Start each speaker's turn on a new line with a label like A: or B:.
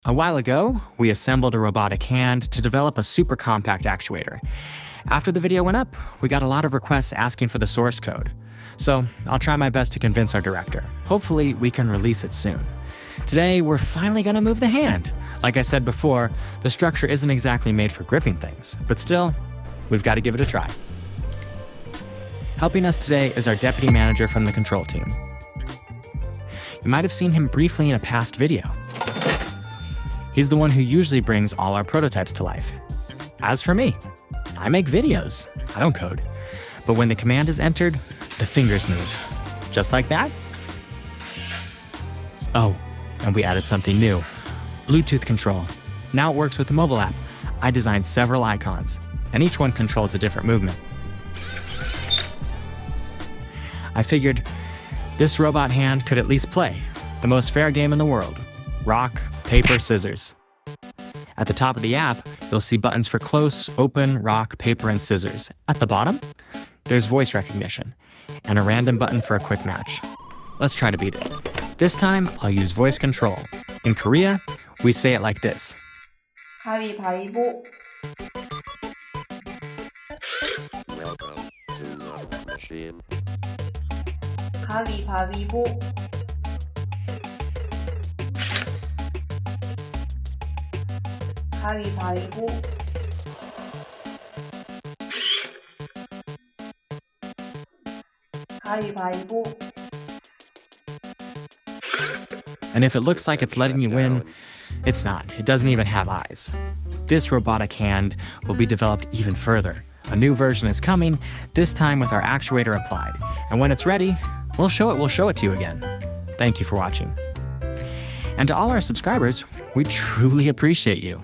A: A while ago, we assembled a robotic hand to develop a super compact actuator. After the video went up, we got a lot of requests asking for the source code. So I'll try my best to convince our director. Hopefully, we can release it soon. Today, we're finally gonna move the hand. Like I said before, the structure isn't exactly made for gripping things, but still, we've got to give it a try. Helping us today is our deputy manager from the control team. You might have seen him briefly in a past video. He's the one who usually brings all our prototypes to life. As for me, I make videos. I don't code. But when the command is entered, the fingers move. Just like that. Oh, and we added something new. Bluetooth control. Now it works with the mobile app. I designed several icons, and each one controls a different movement. I figured this robot hand could at least play the most fair game in the world: rock, paper, scissors. At the top of the app, you'll see buttons for close, open, rock, paper, and scissors. At the bottom, there's voice recognition and a random button for a quick match. Let's try to beat it. This time, I'll use voice control. In Korea, we say it like this.
B: 가위바위보.
C: Welcome to Love Machine.
B: 가위바위보. 가위바위보. 가위바위보.
A: And if it looks like it's letting you win, it's not. It doesn't even have eyes. This robotic hand will be developed even further. A new version is coming, this time with our actuator applied. And when it's ready, we'll show it to you again. Thank you for watching. And to all our subscribers, we truly appreciate you.